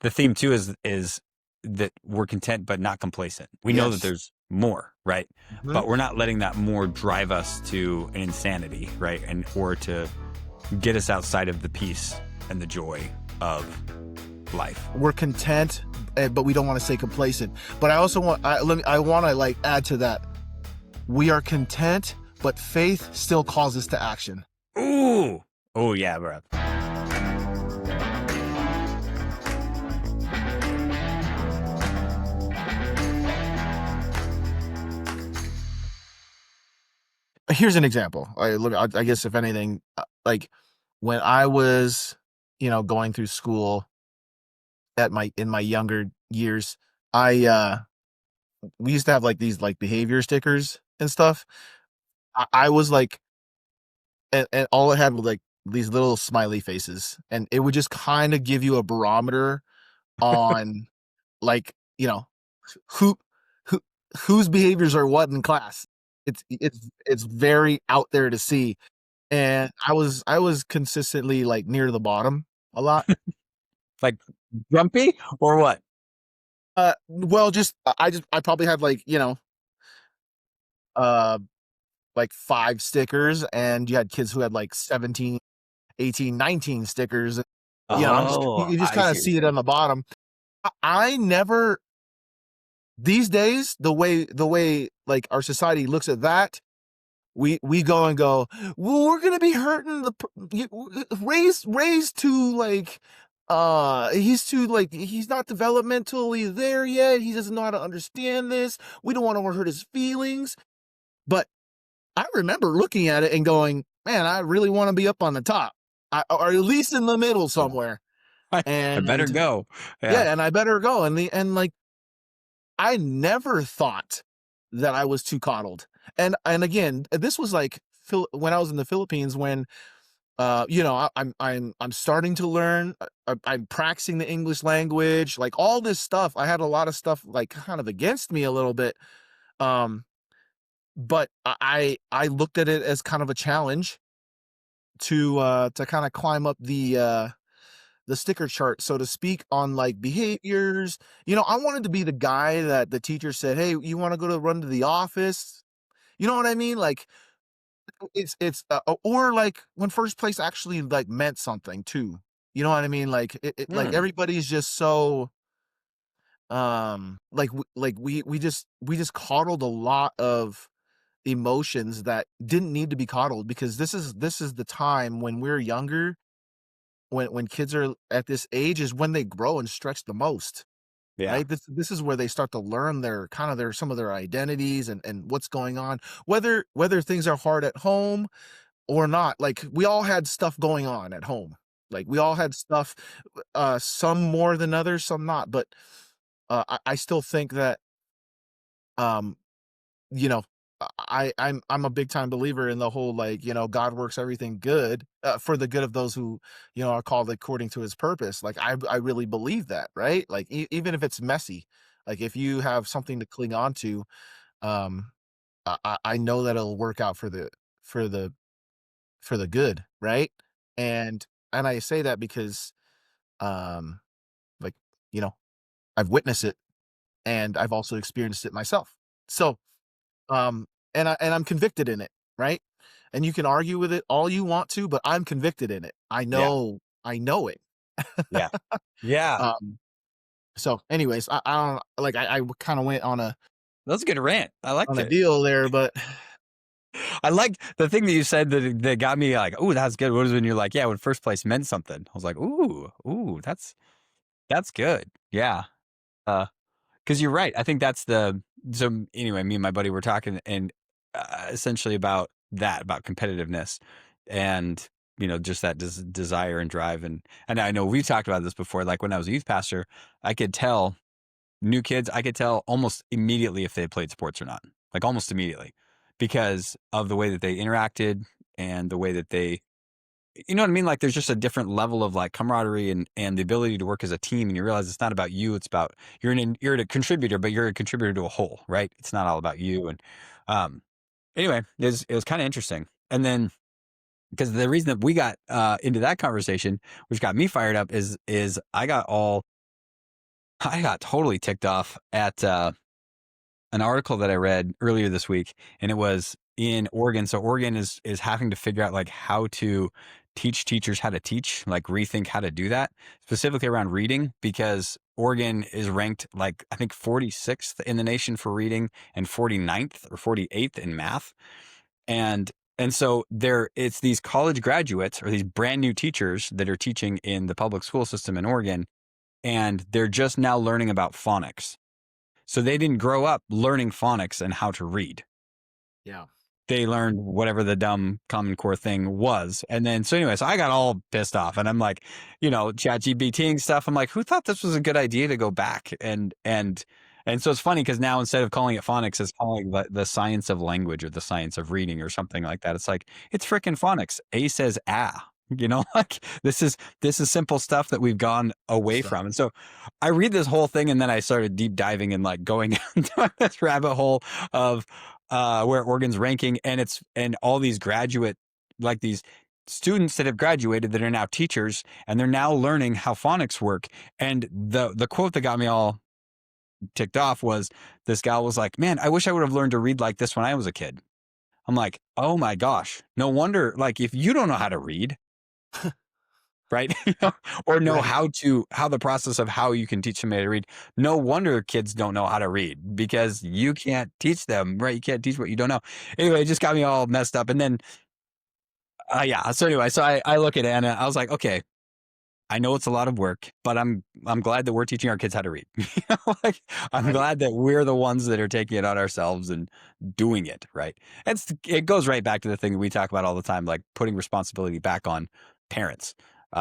the theme too is that we're content but not complacent. We know that Yes. there's more, right? Mhm. But we're not letting that more drive us to an insanity, right? And or to get us outside of the peace and the joy of life. We're content, but we don't want to stay complacent. But I also want I want to like add to that. We are content, but faith still calls us to action. Ooh. Oh yeah, bro. Here's an example. I guess if anything, like when I was, going through school in my younger years, I we used to have like these like behavior stickers and stuff. I was like, and all it had was like these little smiley faces, and it would just kind of give you a barometer on like, who who whose behaviors are what in class. It's very out there to see. And I was consistently like near the bottom a lot. Like grumpy or what? Well, I probably had like, uh like 5 stickers, and you had kids who had like 17, 18, 19 stickers. Oh, You just I kind of see what see you're it on the bottom. I never these days, the way like our society looks at that, we go and go, well, we're gonna be hurting raised to like, he's not developmentally there yet. He doesn't know how to understand this. We don't want to hurt his feelings. But I remember looking at it and going, man, I really want to be up on the top, or at least in the middle somewhere. I better And go. Yeah. yeah, and I better go. And like, I never thought that I was too coddled. And again, this was like when I was in the Philippines, when I'm starting to learn. I'm practicing the English language, like all this stuff. I had a lot of stuff like kind of against me a little bit. Um, but I looked at it as kind of a challenge to kind of climb up the sticker chart, so to speak, on like behaviors. I wanted to be the guy that the teacher said, "Hey, you want to go to run to the office?" You know what I mean? Like or like when first place actually like meant something too. You know what I mean? Like like Hmm. everybody's just so like we just coddled a lot of emotions that didn't need to be coddled, because this is the time when we're younger, when kids are at this age, is when they grow and stretch the most. Yeah. Right? This is where they start to learn their kind of their some of their identities and what's going on, whether things are hard at home or not. Like, we all had stuff going on at home. Like, we all had stuff, some more than others, some not. But I still think that, um, you know, I'm a big time believer in the whole, like, God works everything good, for the good of those who, are called according to his purpose. Like, I really believe that, right? Like, even if it's messy, like if you have something to cling on to, um, I know that it'll work out for the for the good, right? And I say that because, um, like, you know, I've witnessed it, and I've also experienced it myself. So, and I'm convicted in it, right? And you can argue with it all you want to, but I'm convicted in it. Yeah. I know it. Yeah. Yeah. Um, so anyways, I don't like, I kind of went That's a good rant. I liked on a it. deal there, but I liked the thing that you said that got me like, oh, that's good. What was when you're like, yeah, when first place meant something. I was like, ooh, that's good. Yeah. Because you're right. I think that's so anyway, me and my buddy were talking and essentially about that, about competitiveness and, just that desire and drive. And I know we've talked about this before. Like when I was a youth pastor, I could tell new kids, I could tell almost immediately if they had played sports or not, like almost immediately because of the way that they interacted and the way that they, you know what I mean? Like there's just a different level of like camaraderie and the ability to work as a team. And you realize it's not about you. It's about, you're a contributor, but you're a contributor to a whole, right? It's not all about you. And, anyway, it was kind of interesting. And then, because the reason that we got into that conversation, which got me fired up, is I got all I got totally ticked off at an article that I read earlier this week, and it was in Oregon. So Oregon is having to figure out like how to teach teachers how to teach, like rethink how to do that, specifically around reading, because Oregon is ranked like I think 46th in the nation for reading and 49th or 48th in math. And so it's these college graduates or these brand new teachers that are teaching in the public school system in Oregon, and they're just now learning about phonics. So they didn't grow up learning phonics and how to read. Yeah. They learned whatever the dumb Common Core thing was. And then, so anyway, so I got all pissed off and I'm like, chat GBTing stuff. I'm like, who thought this was a good idea to go back? And so it's funny because now instead of calling it phonics, it's calling the science of language or the science of reading or something like that. It's like, it's freaking phonics. A says ah. Like this is simple stuff that we've gone away Stuff. from. And so I read this whole thing and then I started deep diving and like going down this rabbit hole of where Oregon's ranking, and all these like these students that have graduated that are now teachers, and they're now learning how phonics work. And the quote that got me all ticked off was this gal was like, "Man, I wish I would have learned to read like this when I was a kid." I'm like, "Oh my gosh, no wonder! Like, if you don't know how to read, right? Or know Right. how the process of how you can teach somebody to read. No wonder kids don't know how to read because you can't teach them, right? You can't teach what you don't know. Anyway, it just got me all messed up. And then, yeah. So anyway, so I look at Anna. I was like, okay, I know it's a lot of work, but I'm glad that we're teaching our kids how to read. Like I'm Right. glad that we're the ones that are taking it on ourselves and doing it, right? It goes right back to the thing that we talk about all the time, like putting responsibility back on parents.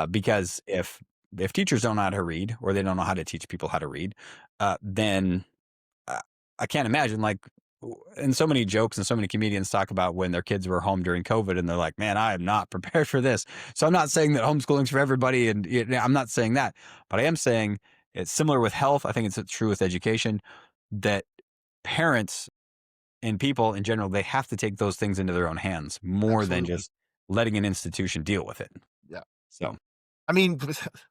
Because if teachers don't know how to read or they don't know how to teach people how to read, then uh, I can't imagine like and so many jokes and so many comedians talk about when their kids were home during COVID and they're like, man, I am not prepared for this. So I'm not saying that homeschooling's for everybody. And I'm not saying that, but I am saying it's similar with health. I think it's true with education that parents and people in general, they have to take those things into their own hands more than Absolutely. just letting an institution deal with it. Yeah. So I mean,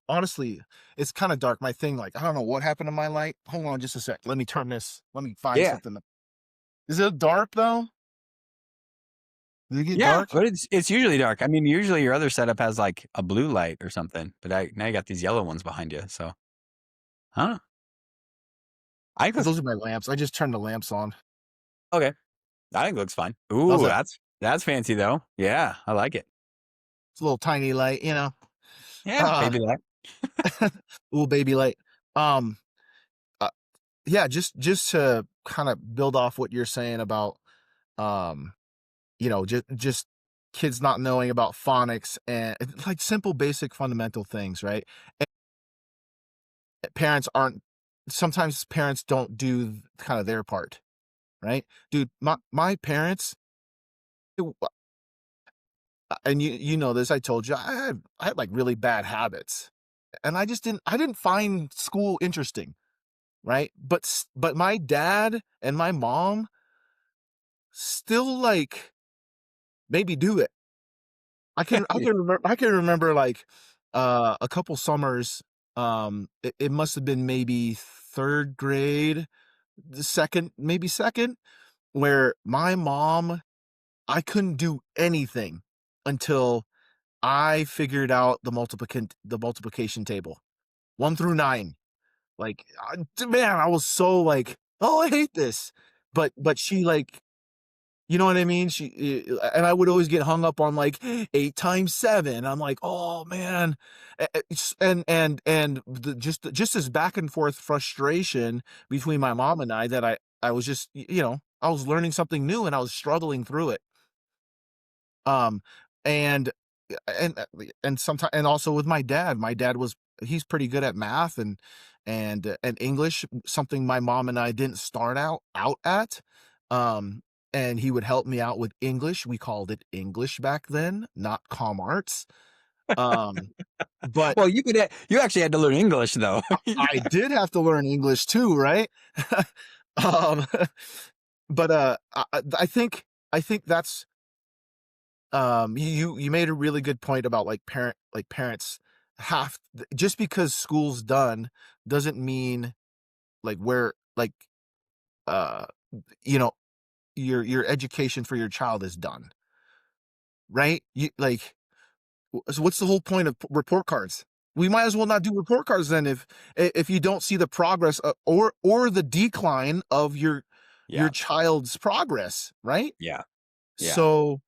honestly, it's kind of dark. My thing, like, I don't know what happened to my light. Hold on just a sec. Let me turn this. Let me find yeah. something. Is it dark though? Did it get Yeah, dark? but it's usually dark. I mean, usually your other setup has like a blue light or something, but now you got these yellow ones behind you. So I don't know. I think Oh, that's those are my lamps. I just turned the lamps on. okay. I think it looks fine. How's Ooh, that? that's fancy though. Yeah, I like it. It's a little tiny light, you know. Yeah, Uh baby light. little baby light. Um uh, yeah, just to kind of build off what you're saying about um just kids not knowing about phonics and like simple basic fundamental things, right? Parents aren't sometimes parents don't do kind of their part, right? Dude, my parents, and you know this, I told you, I had like really bad habits. And I didn't find school interesting, right? But my dad and my mom still like maybe do it. I can remember like a couple summers, it must have been maybe 3rd grade, the second, maybe second, where my mom, I couldn't do anything until I figured out the multiplication table, 1 through 9. Like, man, I was so like, "Oh, I hate this." But she, like, you know what I mean? And I would always get hung up on, like, 8 times 7. I'm like, "Oh, man." And just this back and forth frustration between my mom and I that I was just, I was learning something new and I was struggling through it. Um, and and sometimes, and also with my dad was he's pretty good at math and English, something my mom and I didn't start out at. Um, and he would help me out with English. We called it English back then, not com arts. Um, but Well, you actually had to learn English though. I did have to learn English too, right? um, but I think that's you made a really good point about like parents just because school's done doesn't mean like where like uh you know your education for your child is done, right? You like so what's the whole point of report cards? We might as well not do report cards then if you don't see the progress or the decline of your Yeah. child's progress, right? Yeah. Yeah. So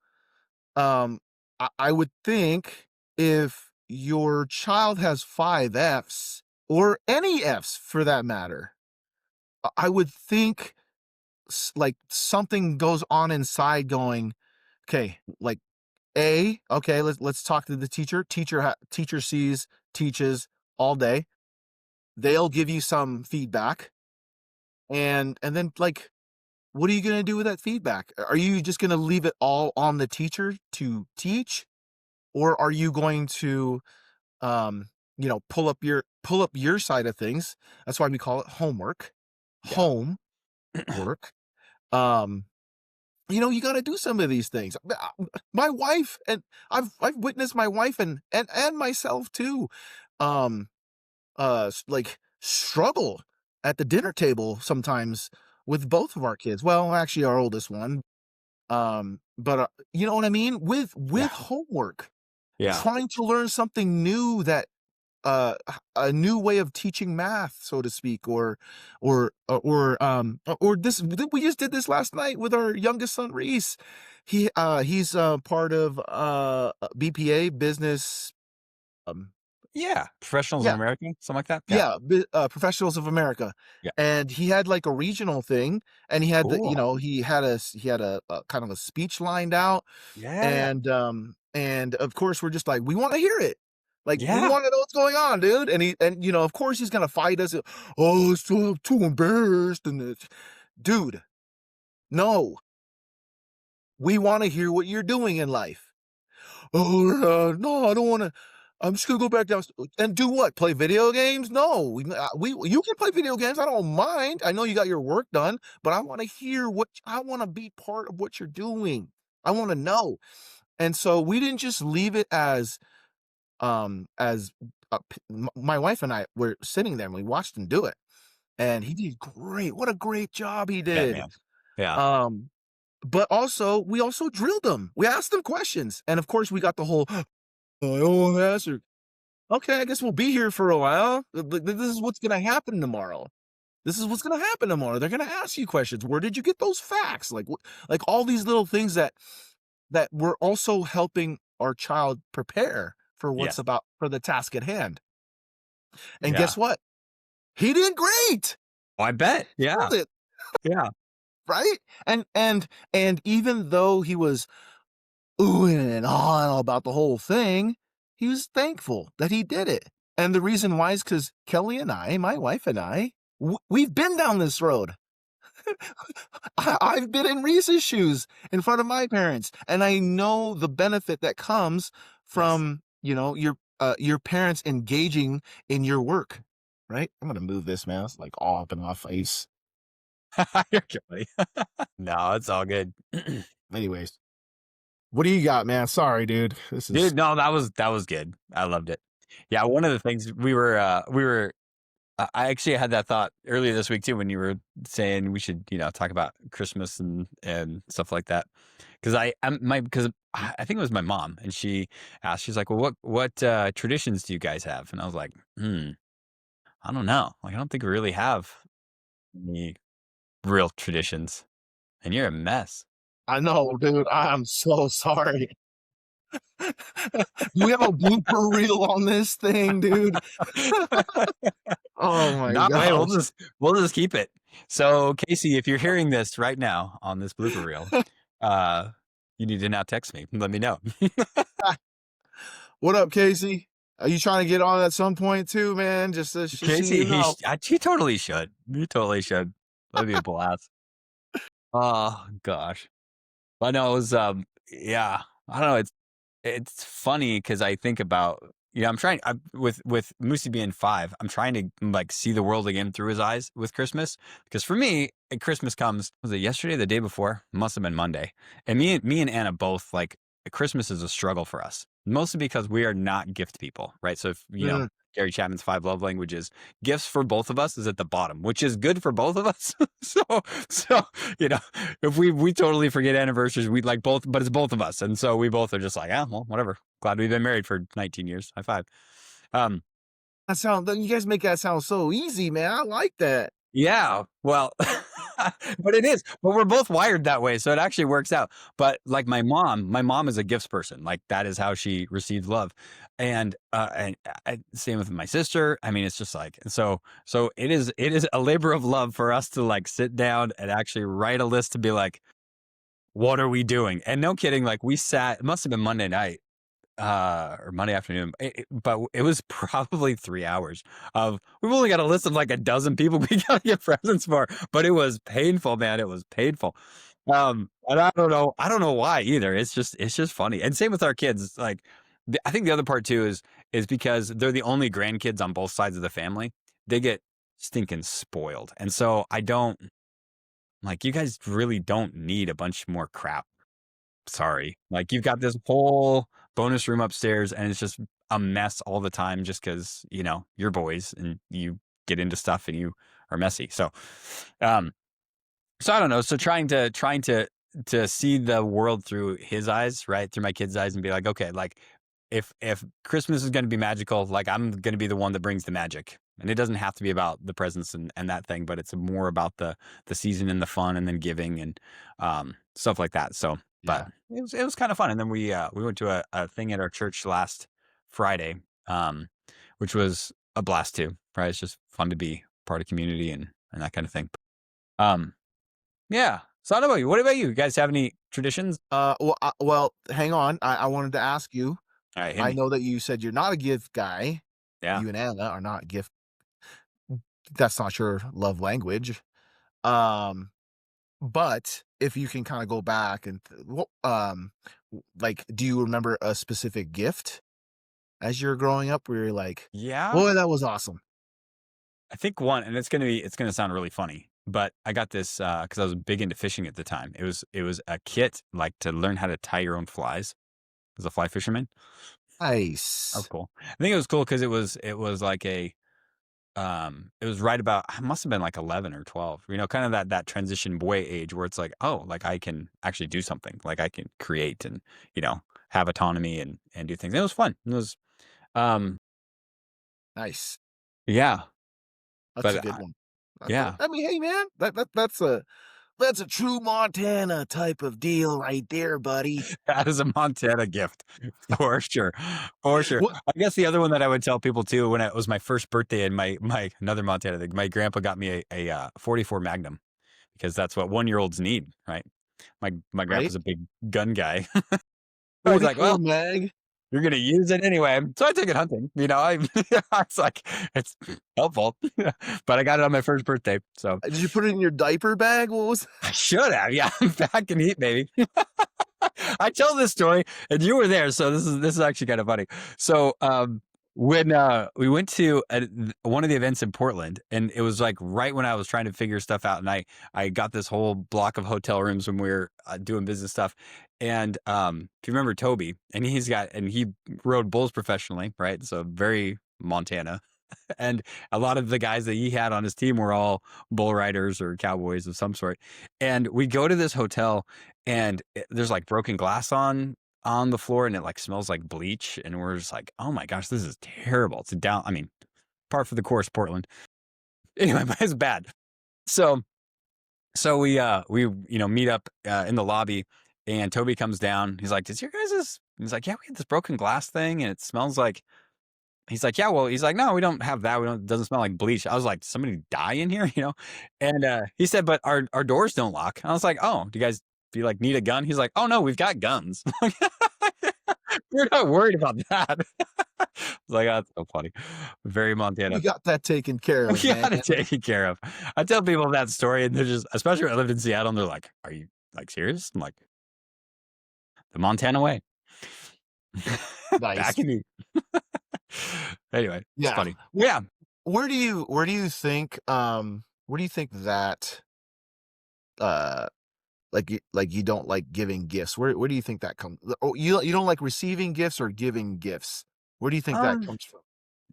I would think if your child has 5 Fs or any Fs for that matter, I would think like something goes on inside going, okay, like okay, let's talk to the teacher. Teacher sees, teaches all day. They'll give you some feedback, and then like, what are you gonna do with that feedback? Are you just gonna leave it all on the teacher to teach, or are you going to, um, pull up your side of things? That's why we call it homework, Yeah. home work. Um, you got to do some of these things. My wife and I've witnessed my wife and myself too, um, like struggle at the dinner table sometimes with both of our kids. Well, actually, our oldest one. But you know what I mean with Yeah. homework, Yeah. trying to learn something new that a new way of teaching math, so to speak, or this we just did this last night with our youngest son Reese. He's part of BPA business. um Yeah. Professionals in yeah, America, something like that. Yeah. yeah, Professionals of America. Yeah. And he had like a regional thing, and Cool. he had a kind of a speech lined out. Yeah. Yeah. And of course, we're just like, "We wanna hear it. Like, we Yeah. wanna know what's going on, dude." And of course, he's gonna fight us. "Oh, so I'm too embarrassed," and it's dude, no. We wanna hear what you're doing in life. "Oh, no, I don't wanna. I'm just gonna go back down and do what? Play video games? No, we you can play video games, I don't mind. I know you got your work done, but I wanna hear I wanna be part of what you're doing. I wanna know." And so we didn't just leave it as my wife and I were sitting there and we watched him do it, and he did great. What a great job he Bet, did. man. Yeah. Um, but also we also drilled him. We asked him questions, and of course we got the whole I don't want to answer. Okay, I guess we'll be here for a while. This is what's gonna happen tomorrow. This is what's gonna happen tomorrow. They're gonna ask you questions. Where did you get those facts? Like all these little things that we're also helping our child prepare for Yes. for the task at hand. And Yeah. guess what? He did great. Oh, I bet. Yeah. Killed it, Yeah. right? And even though he was oohing and on about the whole thing, he was thankful that he did it. And the reason why is because Kelly and I, my wife and I, we've been down this road. I've been in Reese's shoes in front of my parents, and I know the benefit that comes Yes. from, your parents engaging in your work, right? I'm gonna move this, man. It's like all up in my face. You're killing me. No, it's all good. Anyways, what do you got, man? Sorry, dude. This is Dude, no, that was good. I loved it. Yeah, one of the things we were I actually had that thought earlier this week too when you were saying we should, talk about Christmas and stuff like that. Because because I think it was my mom, and she asked, she's like, "Well, what traditions do you guys have?" And I was like, I don't know. Like, I don't think we really have any real traditions. And you're a mess. I know, dude. I'm so sorry. Do we have a blooper reel on this thing, dude? Oh my No, hey, gosh. we'll just keep it. So, Casey, if you're hearing this right now on this blooper reel, uh, you need to now text me. Let me know. What up, Casey? Are you trying to get on at some point too, man? Just so you Casey, know. he totally should. He totally should. That'd be a blast. Oh gosh. I know it was. Yeah. I don't know. It's funny because I think about, I'm trying with Moosey being 5, I'm trying to like see the world again through his eyes with Christmas, because for me, Christmas comes, was it yesterday, the day before? Must have been Monday. And me and Anna both, like, Christmas is a struggle for us. mostly because we are not gift people, right? So if, Mm, Gary Chapman's 5 love languages, gifts for both of us is at the bottom, which is good for both of us. so, so, you know, if we totally forget anniversaries, we like both, but it's both of us. And so we both are just like, ah, well, whatever. Glad we've been married for 19 years. High five. Um, you guys make that sound so easy, man. I like that. Yeah, well, but it is. But we're both wired that way, so it actually works out. But like my mom is a gifts person. Like that is how she receives love, and same with my sister. I mean, it's just like so. It is a labor of love for us to like sit down and actually write a list to be like, what are we doing? And no kidding, like we sat. It must have been Monday night or Monday afternoon, but it was probably 3 hours of we've only got a list of like a dozen people we gotta get presents for, but it was painful, man. It was painful. And I don't know why either. It's just funny. And same with our kids. Like, I think the other part too is because they're the only grandkids on both sides of the family. They get stinking spoiled, and so I don't like you guys really don't need a bunch more crap. Sorry. Like, you've got this whole bonus room upstairs, and it's just a mess all the time just 'cause, you're boys and you get into stuff and you are messy. Um, so I don't know. So trying to see the world through his eyes, right? Through my kid's eyes and be like, okay, like if Christmas is going to be magical, like I'm going to be the one that brings the magic. And it doesn't have to be about the presents and that thing, but it's more about the season and the fun and then giving and stuff like that. So, but Yeah. it was kind of fun. And then we went to a thing at our church last Friday, um, which was a blast too. Right? It's just fun to be part of community and that kind of thing. Um, yeah. So I don't know about you. What about you? You guys have any traditions? Hang on. I wanted to ask you. All right, hit I me. know that you said you're not a gift guy. Yeah. You and Anna are not gift. That's not your love language. Um, but if you can kind of go back and like, do you remember a specific gift as you're growing up where you're like, Yeah. boy, that was awesome. I think one, and it's gonna sound really funny, but I got this because I was big into fishing at the time. It was a kit like to learn how to tie your own flies as a fly fisherman. That was Nice. cool. I think it was cool because it was like it was right about I must have been like 11 or 12. Kind of that transition boy age where it's like, oh, like I can actually do something, like I can create and you know have autonomy and do things. And it was fun. It was um Nice. yeah, That's a but good one. yeah. I mean, hey man, that's a true Montana type of deal right there, buddy. That is a Montana gift for sure, for sure. What? I guess the other one that I would tell people too when it was my first birthday and my another Montana thing, my grandpa got me a 44 Magnum because that's what 1-year-olds need, right? My Right? grandpa's a big gun guy. He's like, 44 well, mag. you're gonna use it anyway, so I took it hunting. I it's like it's helpful, but I got it on my first birthday, so Did you put it in your diaper bag? What was? I should have. Yeah, I'm back in heat, baby. I tell this story, and you were there, so this is actually kind of funny. So, when we went to one of the events in Portland, and it was like right when I was trying to figure stuff out, and I got this whole block of hotel rooms when we were doing business stuff, and if you remember Toby, and he rode bulls professionally, right? So very Montana, and a lot of the guys that he had on his team were all bull riders or cowboys of some sort. And we go to this hotel, and there's like broken glass on the floor, and it like smells like bleach. And we're just like, oh my gosh, this is terrible. It's down. I mean, par for the course, Portland. Anyway, but it's bad. So we meet up in the lobby, and Toby comes down. He's like, "Does your guys?" He's like, "Yeah, we had this broken glass thing, and it smells like." He's like, "Yeah, well," he's like, "No, we don't have that. We don't it doesn't smell like bleach." I was like, "Somebody die in here?" And, he said, "But our doors don't lock." I was like, "Oh, do you, like, need a gun?" He's like, "Oh, no, we've got guns." We're not worried about that. I was like, "Oh, that's so funny." Very We Montana. got that taken care We of, man. got it taken care of. I tell people that story, and they're just especially when I lived in Seattle, and they're like, "Are you, like, serious?" I'm like, "The Montana way." Nice. Back in the Anyway, it's Yeah. funny. Yeah. Where do you think that uh like you don't like giving gifts. Where do you think that comes? Oh, you don't like receiving gifts or giving gifts? Where do you think that Um, comes from?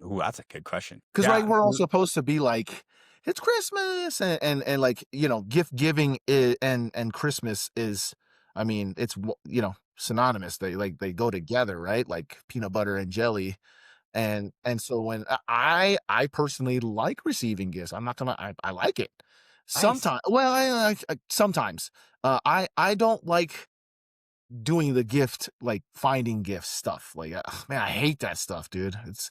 ooh, that's a good question. Because Yeah. like we're all supposed to be like it's Christmas and like gift giving and Christmas is I mean it's synonymous. They go together, right? Like peanut butter and jelly. And so when I personally like receiving gifts. I'm not gonna I like it. Nice. Sometimes, well, sometimes I don't like doing the gift like finding gift stuff. Like, man, I hate that stuff, dude. It's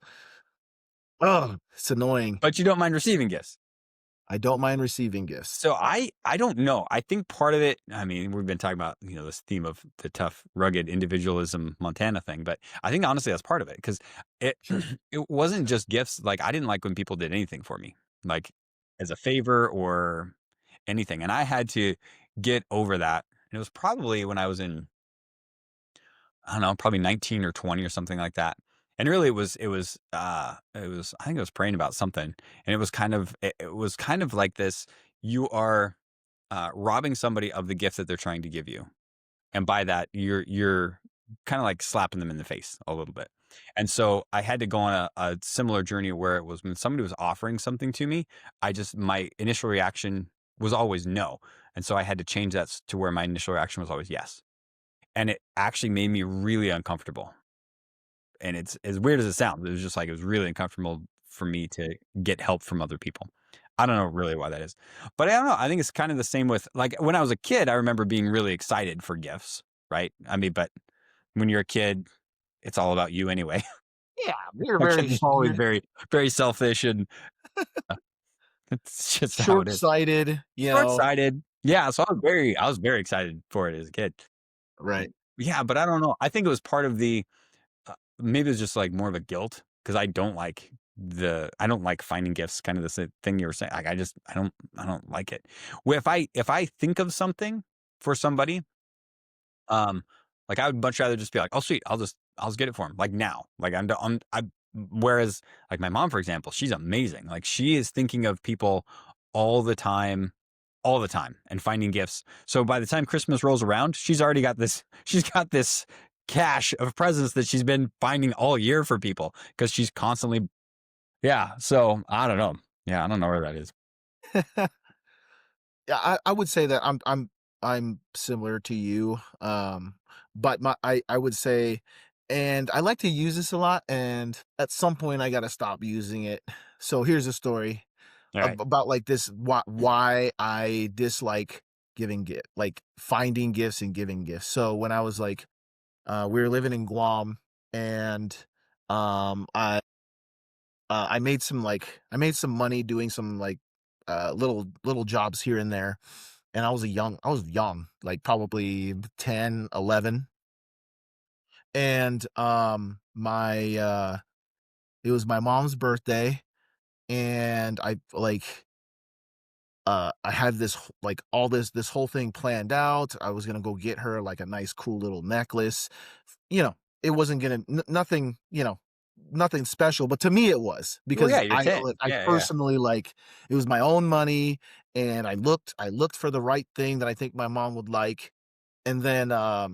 annoying. But you don't mind receiving gifts. I don't mind receiving gifts. So I don't know. I think part of it, I mean, we've been talking about, this theme of the tough, rugged individualism Montana thing, but I think honestly that's part of it because it Sure. it wasn't just gifts. Like I didn't like when people did anything for me, like as a favor or anything. And I had to get over that. And it was probably when I was in, I don't know, probably 19 or 20 or something like that. And really it was I think I was praying about something. And it was kind of like this, you are robbing somebody of the gift that they're trying to give you. And by that, you're kind of like slapping them in the face a little bit. And so I had to go on a similar journey where it was when somebody was offering something to me, my initial reaction was always no. And so I had to change that to where my initial reaction was always yes. And it actually made me really uncomfortable. And it's as weird as it sounds, it was just like it was really uncomfortable for me to get help from other people. I don't know really why that is. But I don't know, I think it's kind of the same with like, when I was a kid, I remember being really excited for gifts, right? I mean, but when you're a kid, it's all about you anyway. Yeah, you're Like, very kids are always very, very selfish, and it's just how it is. short-sighted, Short-sighted. Yeah, so I was very excited for it as a kid. right. Yeah, but I don't know. I think it was part of the maybe it's just like more of a guilt because I don't like finding gifts. Kind of the thing you were saying. Like I don't like it. If I think of something for somebody, um, like I would much rather just be like, oh sweet, I'll just get it for him. Like now, like I. Whereas like my mom, for example, she's amazing. Like she is thinking of people all the time, all the time, and finding gifts. So by the time Christmas rolls around, she's already got this. She's got this cache of presents that she's been finding all year for people because she's constantly. Yeah. So I don't know. Yeah, I don't know where that is. Yeah, I would say that I'm similar to you, but I would say and I like to use this a lot, and at some point, I gotta stop using it. So here's a story All right. about, like, this why I dislike giving gift like, finding gifts and giving gifts. So when I was, like, we were living in Guam, and, I made some money doing some, like, little jobs here and there, and I was young, like, probably 10, 11, and, it was my mom's birthday, and I had all this whole thing planned out. I was gonna go get her, like, a nice, cool little necklace. You know, it wasn't gonna nothing, nothing special, but to me it was Well, because yeah, you're 10. I Yeah, yeah. personally, like it was my own money, and I looked for the right thing that I think my mom would like, and then I,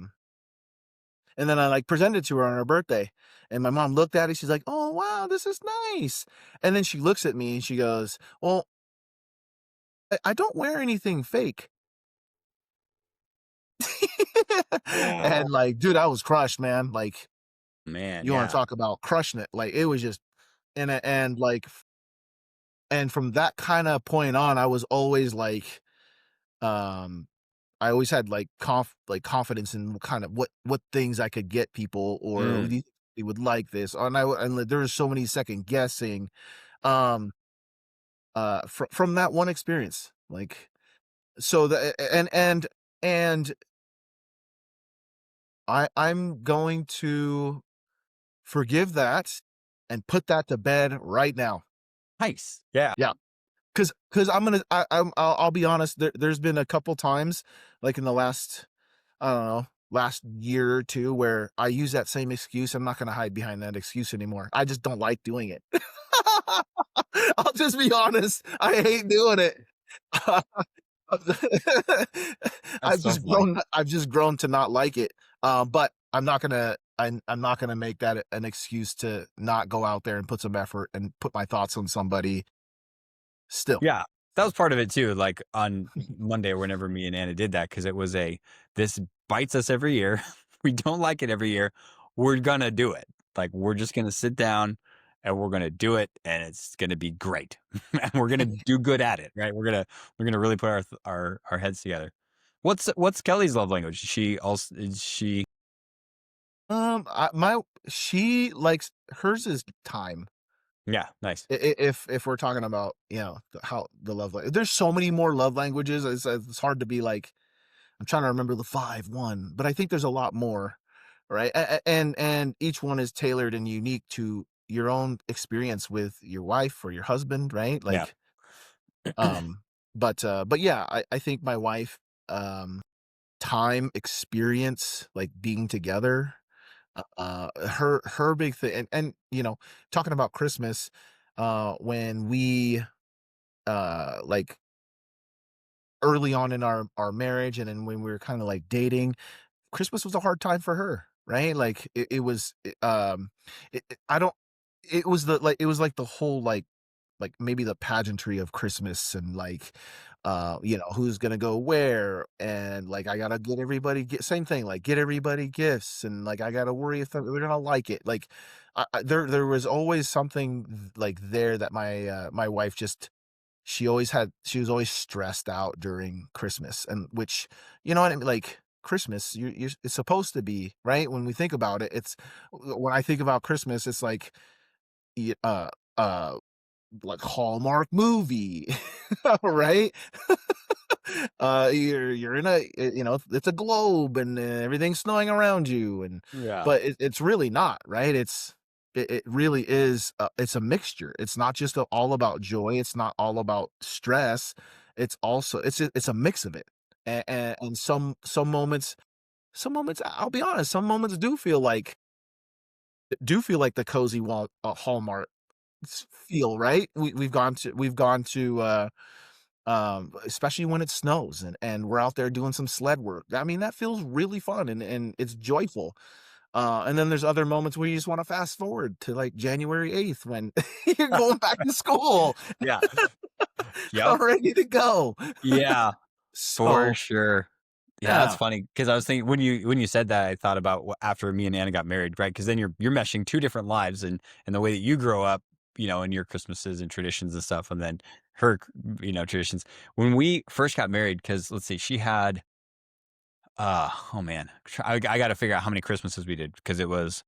like, presented to her on her birthday, and my mom looked at it, she's like, "Oh, wow, this is nice." And then she looks at me and she goes, "Well, I don't wear anything fake." Oh And, like, dude, I was crushed, man, like, man, you wanna yeah. talk about crushing it, like, it was just and from that kinda point on, I was always, like, um I always had, like, confidence in kind of what things I could get people or, "Oh, Mm, they would like this," and there was so many second guessing, um, from that one experience, like, so the and I'm going to forgive that and put that to bed right now. nice. Yeah. Yeah, because I'll be honest, there's been a couple times, like, in the last, I don't know, last year or 2 where I use that same excuse. I'm not gonna hide behind that excuse anymore. I just don't like doing it. I'll just be honest, I hate doing it. That's so funny. I've just grown to not like it. But I'm not gonna make that an excuse to not go out there and put some effort and put my thoughts on somebody still. Yeah, that So was part of it too. Like on Monday, or whenever me and Anna did that, because it was this bites us every year. We don't like it every year. We're gonna do it. Like we're just gonna sit down and we're gonna do it, and it's gonna be great, and we're gonna do good at it. Right? We're gonna really put our heads together. What's Kelly's love language? Is she my she likes hers is time. yeah, nice. If we're talking about, how the there's so many more love languages. It's hard to be like, I'm trying to remember the 5 1, but I think there's a lot more, right? And each one is tailored and unique to your own experience with your wife or your husband, right? Yeah. Like, um, but yeah, I think my wife, time, experience, like being together, her big thing, and talking about Christmas, when we, like early on in our marriage, and then when we were kind of like dating, Christmas was a hard time for her, right? Like I don't, it was like the whole like maybe the pageantry of Christmas, and like, who's gonna go where, and like I gotta get everybody same thing, like get everybody gifts, and like I gotta worry if they're gonna like it. Like, there was always something like there that my wife just, she was always stressed out during Christmas, and which, you know what I mean? Like Christmas, you it's supposed to be, right? When we think about it, when I think about Christmas, it's like, y- uh, uh, like Hallmark movie, right? You're in it's a globe, and everything's snowing around you, and Yeah. but it's really not, right? It really is. It's a mixture. It's not just all about joy. It's not all about stress. It's also it's a mix of it. And some moments, I'll be honest, some moments do feel like the cozy wall, Hallmark feel, right? We've gone to, especially when it snows, and we're out there doing some sled work. I mean, that feels really fun, and it's joyful. And then there's other moments where you just want to fast forward to like January 8th when you're going back to school, Yeah. Yep. ready to go. Yeah. For So, sure. Yeah, that's yeah, funny because I was thinking when you said that, I thought about after me and Anna got married, right? Because then you're meshing two different lives, and the way that you grow up, in your Christmases and traditions and stuff, and then her, traditions. When we first got married, because let's see, she had, oh man, I got to figure out how many Christmases we did because it was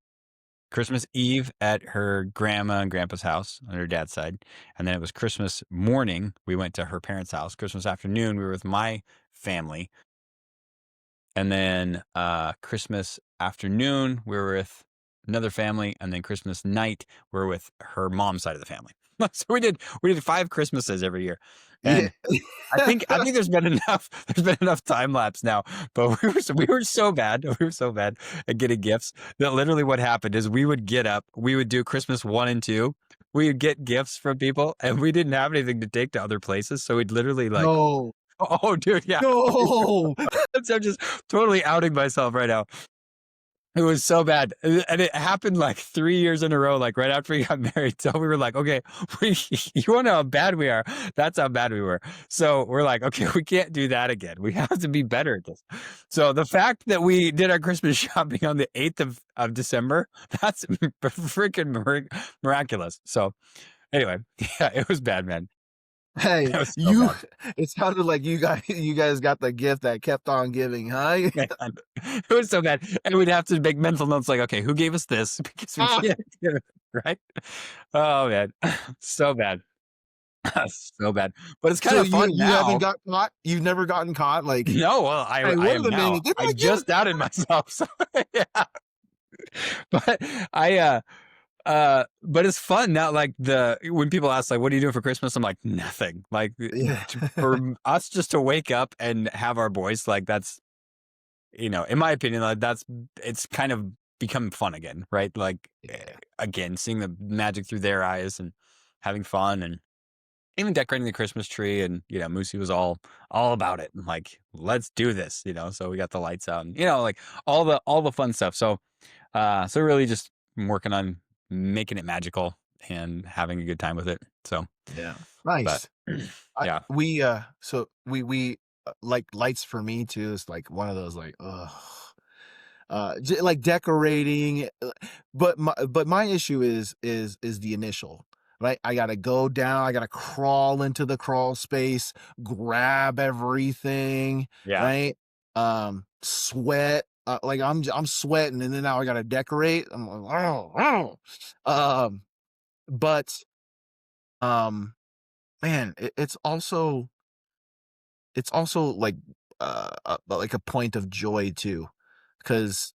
Christmas Eve at her grandma and grandpa's house on her dad's side, and then it was Christmas morning we went to her parents' house. Christmas afternoon we were with my family, and then, Christmas afternoon, we were with another family, and then Christmas night, we're with her mom's side of the family. So we did 5 Christmases every year, yeah. and I think there's been enough time lapse now, but we were so bad, we were so bad at getting gifts that literally what happened is we would get up, we would do Christmas 1 and 2, we would get gifts from people, and we didn't have anything to take to other places, so we'd literally like No, oh, dude, yeah. no. So I'm just totally outing myself right now. It was so bad. And it happened like 3 years in a row, like right after we got married. So we were like, okay, you want to know how bad we are? That's how bad we were. So we're like, okay, we can't do that again. We have to be better at this. So the fact that we did our Christmas shopping on the 8th of December, that's freaking miraculous. So anyway, yeah, it was bad, man. Hey, It was so bad. it sounded like you guys got the gift that kept on giving, huh? Man, it was so bad. And we'd have to make mental notes like, okay, who gave us this? Because we Ah, can't give it, right? Oh man. So bad. So bad. But it's kind so of fun you haven't now. got caught? You've never gotten caught? Like, No, well, "Hey, I what are am the now. names? Didn't I I give" just doubted myself. So yeah. But I but it's fun now. Like when people ask like, what are you doing for Christmas? I'm like, nothing. Like Yeah. for us just to wake up and have our boys, like that's in my opinion, like it's kind of become fun again, right? Like Yeah. again, seeing the magic through their eyes and having fun, and even decorating the Christmas tree, and Moosey was all about it. Like, let's do this, So we got the lights out, and like all the fun stuff. So really just working on making it magical and having a good time with it. So, Yeah. but Nice. yeah, We like lights for me too is like one of those like, ugh. Like decorating, but my issue is the initial, right? I gotta go down, I gotta crawl into the crawl space, grab everything, yeah, right? Sweat, like I'm sweating, and then now I gotta decorate. I'm like, oh, oh. But um, man, it's also like a point of joy too, because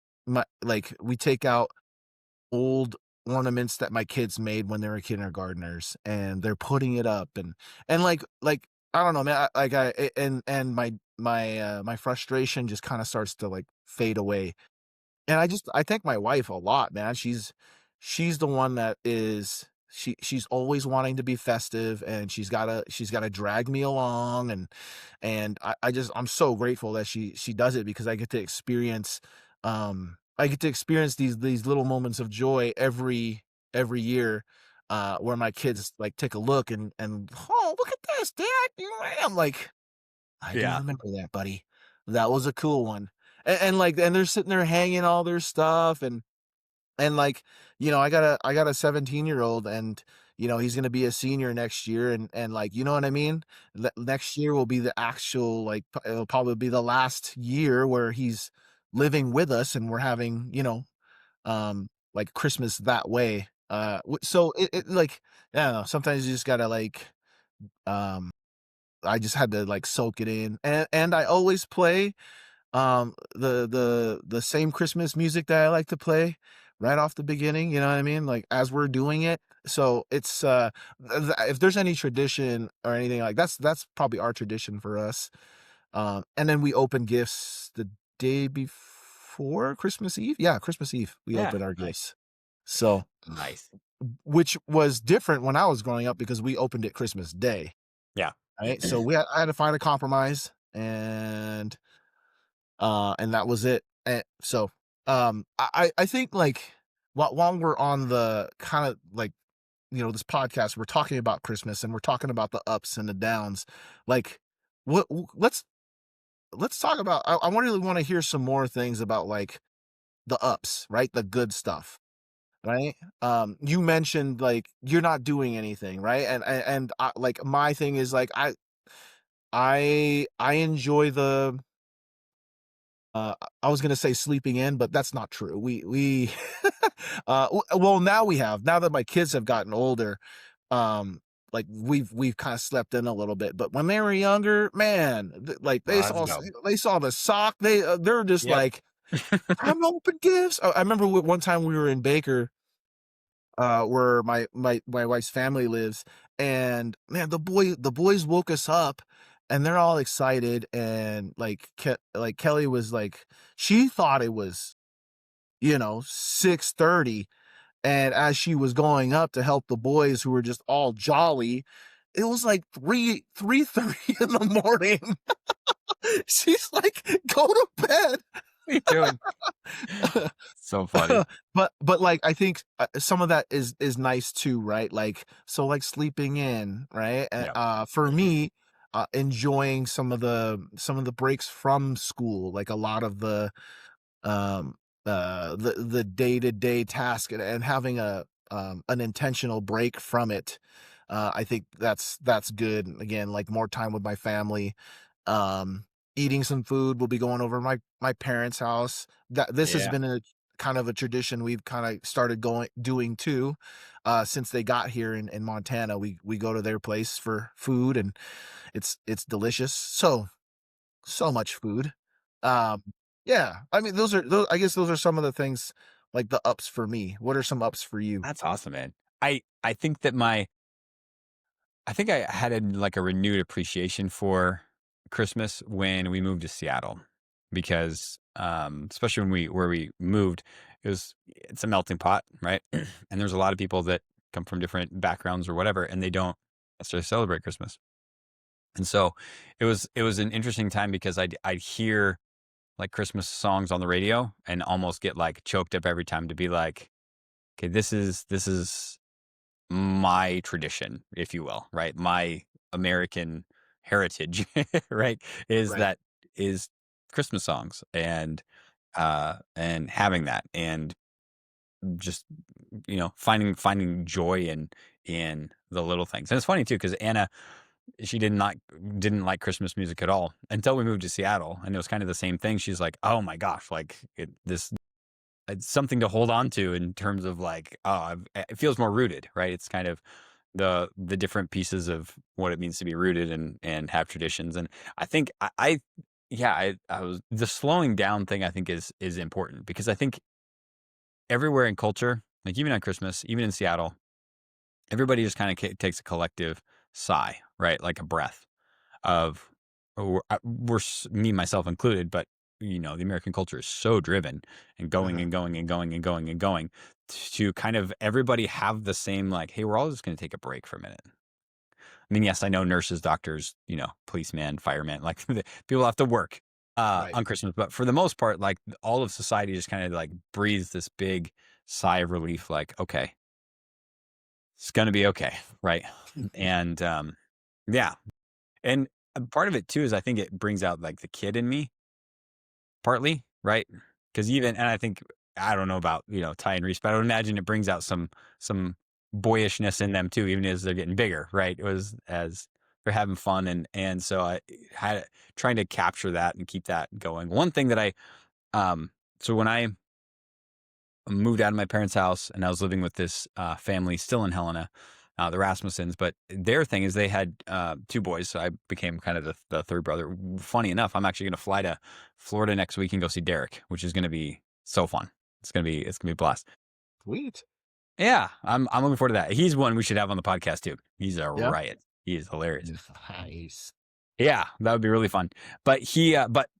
we take out old ornaments that my kids made when they were kindergartners, and they're putting it up, and like I don't know, man. And my frustration just kind of starts to like fade away, and I thank my wife a lot, man. She's the one that she's always wanting to be festive, and she's gotta drag me along, and I'm so grateful that she does it, because I get to experience these little moments of joy every year, where my kids like take a look, and oh, look at this, Dad. I'm like, I do yeah, remember that, buddy. That was a cool one. And they're sitting there hanging all their stuff, and like, I got a 17-year-old, and he's gonna be a senior next year, and like, you know what I mean? Next year will be the actual, like, it'll probably be the last year where he's living with us, and we're having, like Christmas that way. So like, I don't know, sometimes you just gotta like, um I just had to like soak it in, and I always play the same Christmas music that I like to play right off the beginning, you know what I mean? Like, as we're doing it. So it's if there's any tradition or anything, like that's probably our tradition for us. And then we open gifts the day before Christmas Eve. Yeah, Christmas Eve we yeah, open our nice, gifts. So, nice, which was different when I was growing up, because we opened it Christmas Day, yeah, right? So I had to find a compromise, and that was it. And so, I think, like, while we're on the kind of like, this podcast, we're talking about Christmas, and we're talking about the ups and the downs. Like, let's talk about. I really want to hear some more things about like the ups, right? The good stuff, right? You mentioned like you're not doing anything, right? And like, my thing is like, I enjoy the I was gonna say sleeping in, but that's not true. We well, now that my kids have gotten older, like, we've kind of slept in a little bit. But when they were younger, man, like, let's go. they saw the sock, they're just Yep. like, I'm open gifts. I remember one time we were in Baker, where my wife's family lives, and man, the boys woke us up, and they're all excited, and like, like Kelly was like, she thought it was 6:30, and as she was going up to help the boys who were just all jolly, it was like 3:30 in the morning. She's like, go to bed. What are you doing? So funny. But like, I think, some of that is nice too, right? Like, so like sleeping in, right? Yeah, For me, enjoying some of the breaks from school, like a lot of um the day-to-day task, and having an intentional break from it. I think that's good. Again, like, more time with my family, um eating some food. We'll be going over to my parents' house. That This has yeah, been a kind of a tradition we've kind of started going doing too, since they got here in Montana. We go to their place for food, and it's delicious. So much food. Um, yeah, I mean, I guess those are some of the things, like the ups for me. What are some ups for you? that's awesome, man. I think that I think I had like a renewed appreciation for Christmas when we moved to Seattle, because especially where we moved, it's a melting pot, right? And there's a lot of people that come from different backgrounds or whatever, and they don't. necessarily celebrate Christmas. And so it was an interesting time because I'd hear like Christmas songs on the radio and almost get like choked up every time to be like, okay, this is my tradition, if you will, right? My American heritage, right? Is Right. that is Christmas songs and having that and just finding joy in the little things. And it's funny too because Anna, she didn't like Christmas music at all until we moved to Seattle, and it was kind of the same thing. She's like, "Oh my gosh, like this it's something to hold on to in terms of like, oh, it feels more rooted, right? It's kind of the different pieces of what it means to be rooted and have traditions. And I think I was the slowing down thing. I think is important because I think everywhere in culture, like even on Christmas, even in Seattle, everybody just kind of takes a collective sigh, right? Like a breath of me myself included, but the American culture is so driven and going Uh-huh. and going and going and going and going to kind of everybody have the same like, hey, we're all just going to take a break for a minute. I mean, yes, I know nurses, doctors, policemen, firemen, like people have to work Right. on Christmas, but for the most part, like all of society just kind of like breathes this big sigh of relief, like, okay, it's going to be okay, right? And yeah, and part of it too is I think it brings out like the kid in me partly, right? Because and I think I don't know about Ty and Reese, but I would imagine it brings out some boyishness in them too, even as they're getting bigger, right? It was as they're having fun and so I had trying to capture that and keep that going. One thing that so when I moved out of my parents' house and I was living with this family still in Helena, the Rasmussens. But their thing is they had two boys, so I became kind of the third brother. Funny enough, I'm actually going to fly to Florida next week and go see Derek, which is going to be so fun. It's gonna be a blast. Sweet. Yeah, I'm looking forward to that. He's one we should have on the podcast too. He's a Yeah. riot. He is hilarious. Nice. Yeah, that would be really fun. But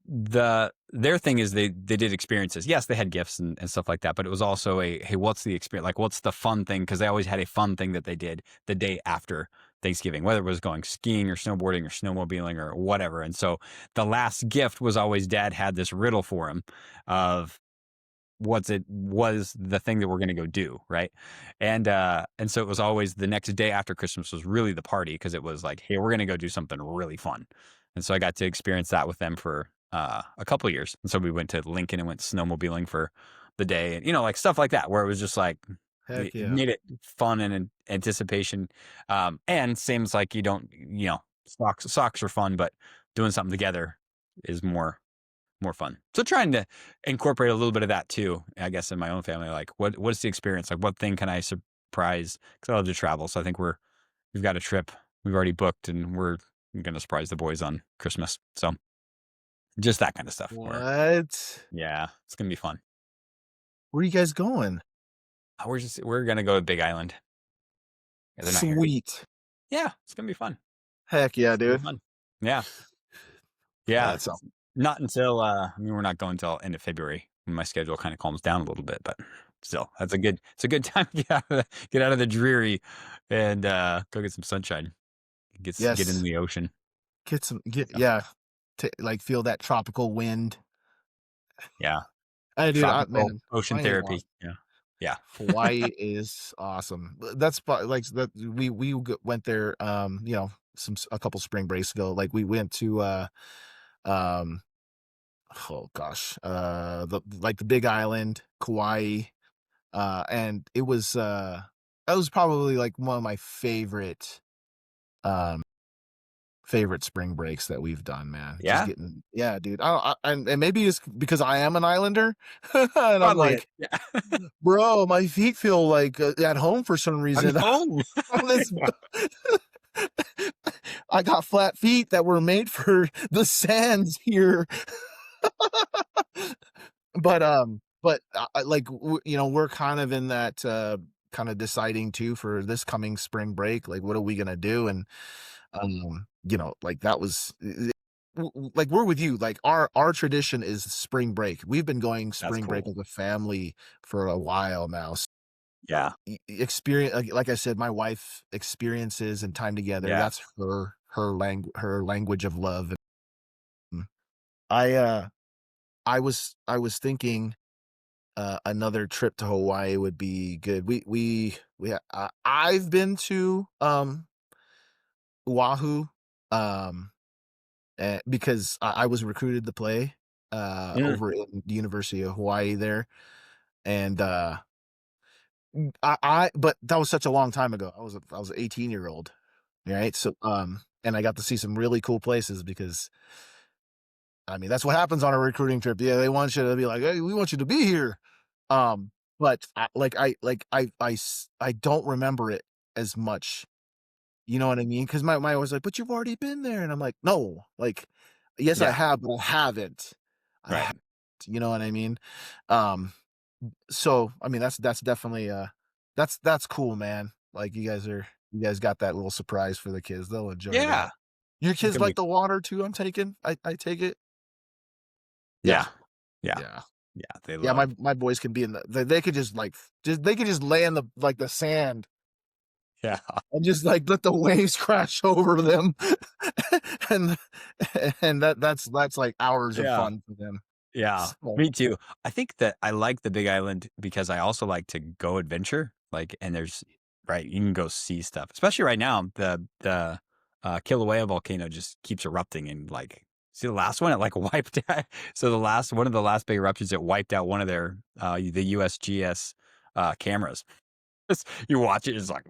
their thing is they did experiences. Yes, they had gifts and stuff like that, but it was also hey, what's the experience? Like, what's the fun thing? Because they always had a fun thing that they did the day after Thanksgiving, whether it was going skiing or snowboarding or snowmobiling or whatever. And so the last gift was always Dad had this riddle for him of was the thing that we're going to go do, right? And so it was always the next day after Christmas was really the party because it was like, hey, we're going to go do something really fun. And so I got to experience that with them for a couple of years. And so we went to Lincoln and went snowmobiling for the day, and like stuff like that, where it was just like Heck it yeah. made it fun and in anticipation. And seems like you don't, socks are fun, but doing something together is more fun. So trying to incorporate a little bit of that too, I guess, in my own family. Like, what's the experience? Like, what thing can I surprise? Because I love to travel, so I think we've got a trip we've already booked, and we're going to surprise the boys on Christmas. So just that kind of stuff. What? Yeah, it's gonna be fun. Where are you guys going? We're gonna go to Big Island. Yeah, they're not here. Sweet. Yeah, it's gonna be fun. Heck yeah, It's gonna be dude. fun. Yeah, yeah. That's all. Not until I mean, we're not going until end of February when my schedule kind of calms down a little bit, but still, it's a good time to get out of the dreary and go get some sunshine. Get in Yes. the ocean. Get Yeah. yeah. Like feel that tropical wind. Yeah. Hey, dude, Tropical man, ocean Hawaii is therapy. awesome. Yeah. Yeah. Hawaii is awesome. That's like that went there, a couple spring breaks ago. Like we went to um oh gosh, the Big Island, Kauai, and it was that was probably like one of my um favorite spring breaks that we've done, man. Just Yeah. getting yeah, dude. And maybe it's because I am an islander, and I'm Probably it. like, Yeah. bro, my feet feel like at home for some I'm reason. home. On this, I got flat feet that were made for the sands here. But we're kind of in that kind of deciding too for this coming spring break. Like, what are we gonna do? And like that was like we're with you. Like our tradition is spring break. We've been going That's spring break cool. as a family for a while now. Yeah. experience, like I said, my wife experiences and time together, Yeah. that's her language of love. And I, I was thinking, another trip to Hawaii would be good. I've been to, Oahu, um, because I was recruited to play, Mm, over in the University of Hawaii there, and, I but that was such a long time ago. I was an 18-year-old, right? So, and I got to see some really cool places because, I mean, that's what happens on a recruiting trip. Yeah, they want you to be like, "Hey, we want you to be here." But I don't remember it as much. You know what I mean? Because my was like, "But you've already been there," and I'm like, "No, like, yes, I yeah. have, but I haven't. I Right. haven't." You know what I mean? Um, so, I mean, that's definitely, that's cool, man. Like, you guys got that little surprise for the kids. They'll enjoy Yeah. that. Your It's kids gonna like be. the water too, I take it? Yeah. Yeah. Yeah. Yeah. Yeah. They Yeah, love. my boys can be in they could just, like, they could just lay in the sand Yeah. and just, like, let the waves crash over them. And that's, like, hours of Yeah. fun for them. Yeah, So, me too. I think that I like the Big Island because I also like to go adventure, like, and there's right, you can go see stuff, especially right now, Kilauea volcano just keeps erupting and, like see the last one, it, like, wiped out so the last one of the last big eruptions, it wiped out one of their, the USGS, cameras. You watch it, it's like,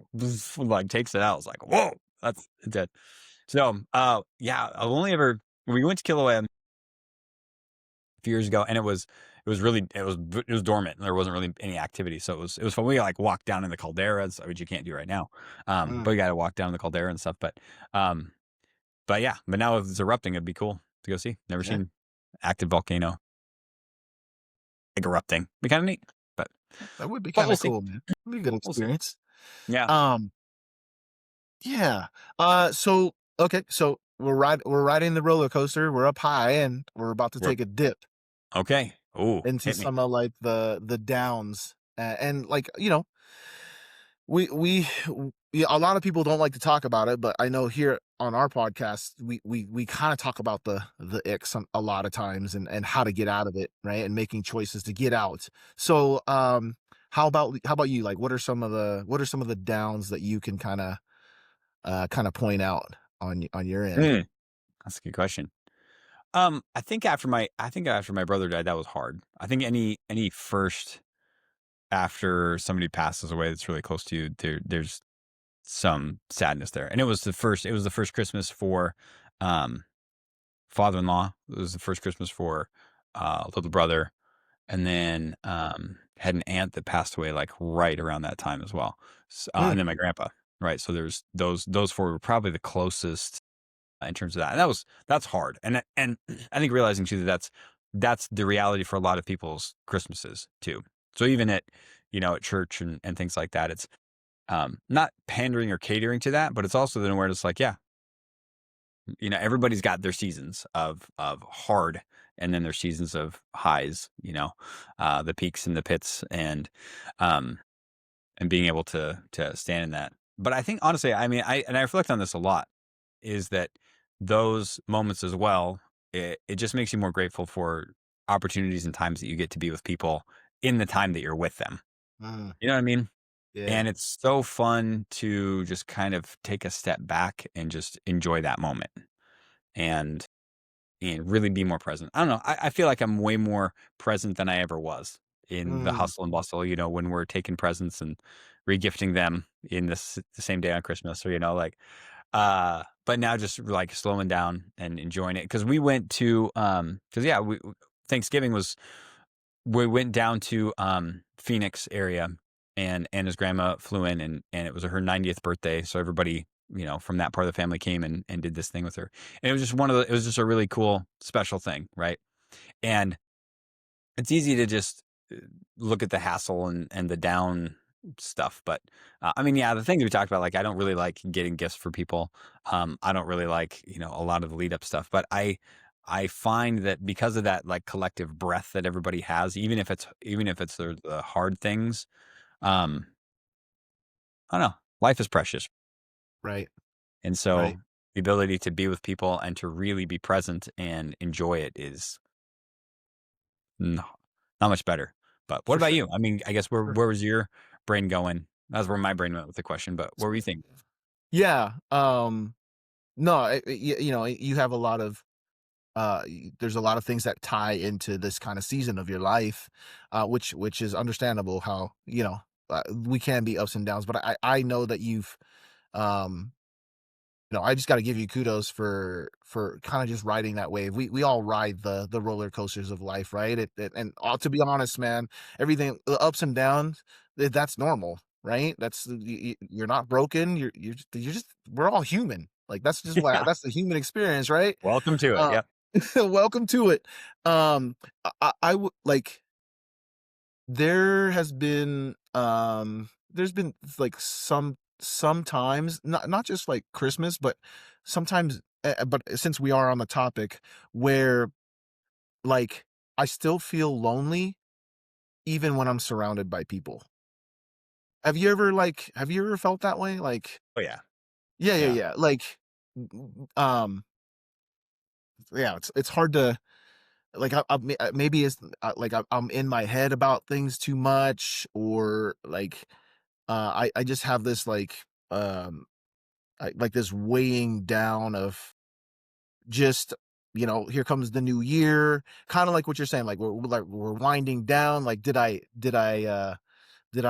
like, takes it out, it's like, "Whoa, that's dead." So, yeah, I've only ever we went to Kilauea few years ago, and it was really it was dormant. There wasn't really any activity, so it was fun. We like walked down in the calderas, which you can't do right now. But mm, we got to walk down the caldera and stuff. Um, but yeah, but now if it's erupting, it'd be cool to go see. Never yeah, seen active volcano like erupting. Be kind of neat, but that would be but kinda we'll see. cool, man. It'd be a good We'll see. experience. Yeah, Um, yeah. So okay, so we're riding the roller coaster, we're up high, and we're about to we're take a dip okay. Ooh, into hit me. some of, like, the downs, and, like, you know, we yeah, a lot of people don't like to talk about it, but I know here on our podcast, we kinda talk about the ick a lot of times and how to get out of it, right? And making choices to get out. So, how about you? Like, what are some of the downs that you can kinda point out on your end? Mm, that's a good question. I think after my brother died, that was hard. I think any first after somebody passes away that's really close to you, there's some sadness there. And it was the first Christmas for um father-in-law. It was the first Christmas for little brother. And then had an aunt that passed away like right around that time as well. Mm, And then my grandpa. Right. So there's those four were probably the closest in terms of that. And that's hard. And I think realizing too that that's the reality for a lot of people's Christmases too. So even at church and things like that, it's not pandering or catering to that, but it's also the awareness like, yeah, everybody's got their seasons of hard and then their seasons of highs, the peaks and the pits um and being able to stand in that. But I think honestly, I mean, I reflect on this a lot, is that those moments as well, it just makes you more grateful for opportunities and times that you get to be with people in the time that you're with them. mm, You know what I mean? yeah, And it's so fun to just kind of take a step back and just enjoy that moment and really be more present. I don't know. I feel like I'm way more present than I ever was in the mm, hustle and bustle, when we're taking presents and regifting them in the same day on Christmas or, like, but now just like slowing down and enjoying it. Cause we went to, cause yeah, Thanksgiving we went down to, Phoenix area and his grandma flew in and it was her 90th birthday. So everybody, from that part of the family came and did this thing with her. And it was just a really cool, special thing. Right. And it's easy to just look at the hassle and the down stuff, but, I mean, yeah, the things we talked about, like, I don't really like getting gifts for people. I don't really like, a lot of the lead up stuff, but I find that because of that, like, collective breath that everybody has, even if it's the hard things, um, I don't know. Life is precious. Right. And so Right. the ability to be with people and to really be present and enjoy it is no, not much better. But what For about sure. you? I mean, I guess For where was your brain going? That's where my brain went with the question, but what were you thinking? Yeah. No, you know, you have a lot of there's a lot of things that tie into this kind of season of your life, which is understandable how, you know, we can be ups and downs, but I know that you've um no, I just got to give you kudos for kind of just riding that wave. We all ride the roller coasters of life, right? And to be honest, man, everything, the ups and downs, that's normal, right? That's you're not broken. You're just we're all human. Like that's just what Yeah. that's the human experience, right? Welcome to it. Uh, Yep. welcome to it. I would like there's been, like, sometimes, not just, like, Christmas, but sometimes, but since we are on the topic, where, like, I still feel lonely even when I'm surrounded by people. Have you ever felt that way? Like Oh yeah. yeah, yeah, Yeah. yeah, like, yeah, it's hard to like, maybe it's, like, I'm in my head about things too much or, like, I just have this um like this weighing down of just here comes the new year, kind of like what you're saying, like we're winding down. Like did I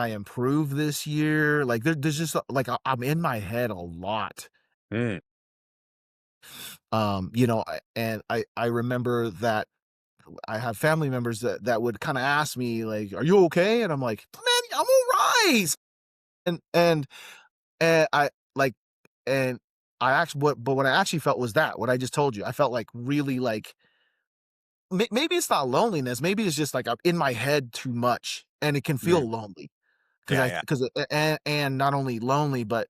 improve this year? Like there's just like I'm in my head a lot. Mm. And I remember that I have family members that would kind of ask me like, "Are you okay?" And I'm like, "Man, I'm all right." And I like and I actually what I actually felt was that, what I just told you. I felt like really like maybe it's not loneliness, maybe it's just like I'm in my head too much and it can Mm. feel lonely because Yeah, I yeah. because and not only lonely but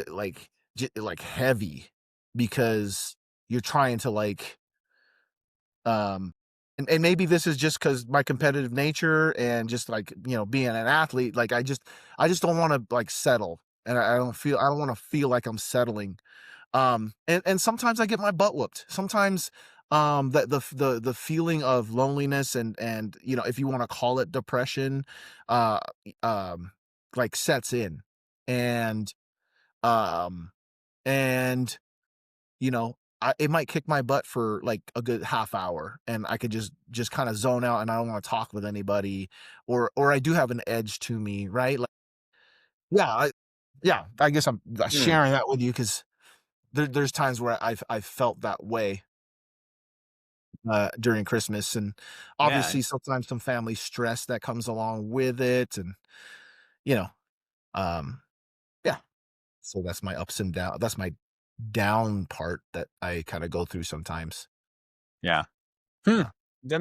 like like heavy because you're trying to like um and maybe this is just because my competitive nature and just like being an athlete, like I just don't want to like settle, and I don't want to feel like I'm settling. And sometimes I get my butt whooped. Sometimes the feeling of loneliness and if you want to call it depression, uh um like sets in. And um and it might kick my butt for like a good half hour, and I could just kind of zone out, and I don't want to talk with anybody, or I do have an edge to me, right? Like, yeah, yeah. I guess I'm Mm. sharing that with you because there's times where I've felt that way during Christmas, and Yeah. obviously sometimes some family stress that comes along with it, and you know, um, yeah. So that's my ups and down. That's my down part that I kind of go through sometimes. Yeah. Hmm. Yeah. That